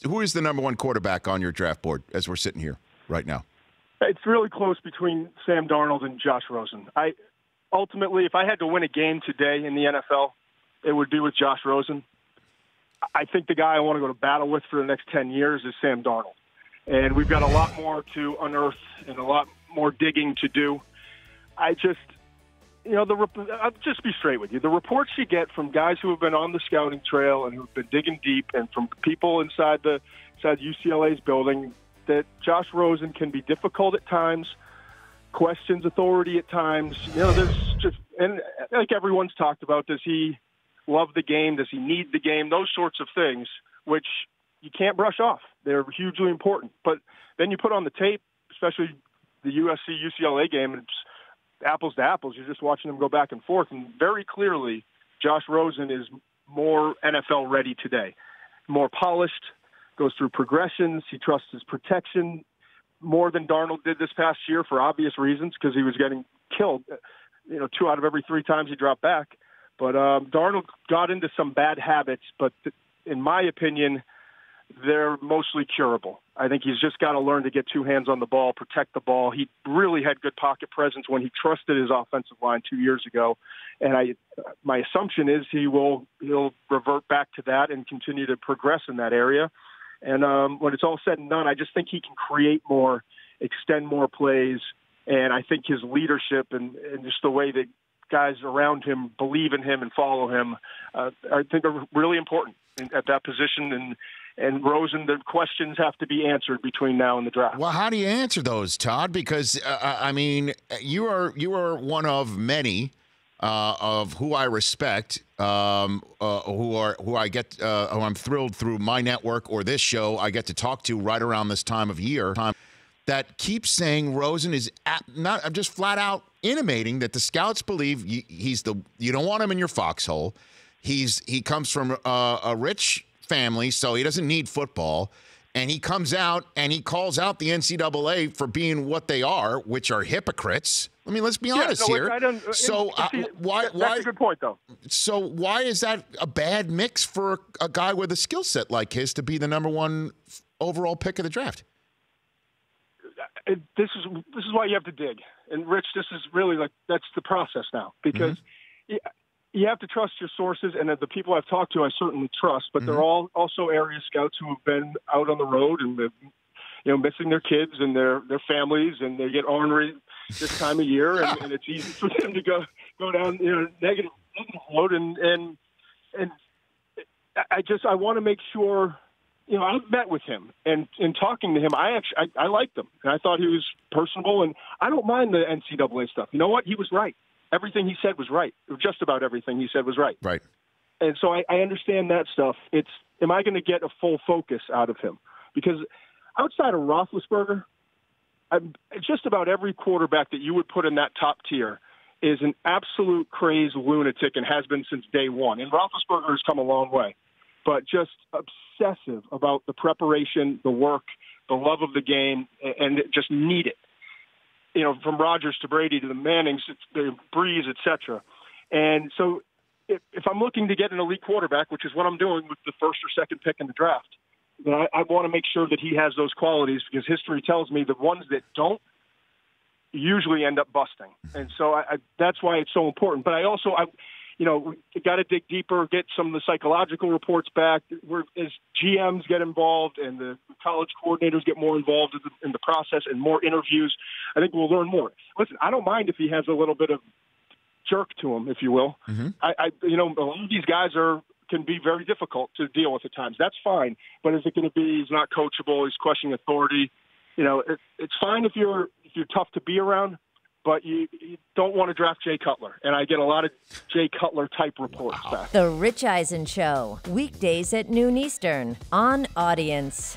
Who is the number one quarterback on your draft board as we're sitting here right now? It's really close between Sam Darnold and Josh Rosen. Ultimately, if I had to win a game today in the NFL, it would be with Josh Rosen. I think the guy I want to go to battle with for the next 10 years is Sam Darnold. And we've got a lot more to unearth and a lot more digging to do. I'll just be straight with you. The reports you get from guys who have been on the scouting trail and who've been digging deep, and from people inside UCLA's building, that Josh Rosen can be difficult at times, questions authority at times. There's just, and like everyone's talked about, does he love the game? Does he need the game? Those sorts of things, which you can't brush off. They're hugely important. But then you put on the tape, especially the USC-UCLA game, and it's apples to apples. You're just watching them go back and forth. And very clearly, Josh Rosen is more NFL ready today, more polished, goes through progressions. He trusts his protection more than Darnold did this past year for obvious reasons, because he was getting killed, 2 out of every 3 times he dropped back. But Darnold got into some bad habits, but in my opinion, they're mostly curable. I think he's just got to learn to get 2 hands on the ball, protect the ball. He really had good pocket presence when he trusted his offensive line 2 years ago, and my assumption is he'll revert back to that and continue to progress in that area. And when it's all said and done, I just think he can create more, extend more plays, and I think his leadership and just the way that guys around him believe in him and follow him, I think are really important at that position. And Rosen, the questions have to be answered between now and the draft. Well, how do you answer those, Todd? Because you are one of many of who I respect, who I'm thrilled through my network or this show I get to talk to right around this time of year, that keeps saying Rosen is I'm just flat out intimating that the scouts believe you don't want him in your foxhole. He comes from a rich family, so he doesn't need football. And he comes out and he calls out the NCAA for being what they are, which are hypocrites. I mean, let's be honest here. Why? That's a good point, though. So why is that a bad mix for a guy with a skill set like his to be the number one overall pick of the draft? This is why you have to dig. And Rich, this is really that's the process now, because you have to trust your sources, and the people I've talked to, I certainly trust. But they're all also area scouts who have been out on the road and missing their kids and their families, and they get ornery this time of year, and it's easy for them to go down negative road. And I want to make sure. I've met with him, and in talking to him, I liked him, and I thought he was personable, and I don't mind the NCAA stuff. You know what? He was right. Everything he said was right. Just about everything he said was right. Right. And so I understand that stuff. Am I going to get a full focus out of him? Because outside of Roethlisberger, just about every quarterback that you would put in that top tier is an absolute crazed lunatic and has been since day one. And Roethlisberger has come a long way, but just obsessive about the preparation, the work, the love of the game, and just need it. From Rodgers to Brady to the Mannings, the Breeze, et cetera. And so if I'm looking to get an elite quarterback, which is what I'm doing with the first or second pick in the draft, then I want to make sure that he has those qualities, because history tells me the ones that don't usually end up busting. And so that's why it's so important. But we got to dig deeper, get some of the psychological reports back. As GMs get involved and the college coordinators get more involved in the process and more interviews, I think we'll learn more. Listen, I don't mind if he has a little bit of jerk to him, if you will. A lot of these guys can be very difficult to deal with at times. That's fine. But is it going to be he's not coachable, he's questioning authority? It's fine if you're tough to be around, but you don't want to draft Jay Cutler. And I get a lot of Jay Cutler-type reports back. The Rich Eisen Show, weekdays at noon Eastern on Audience.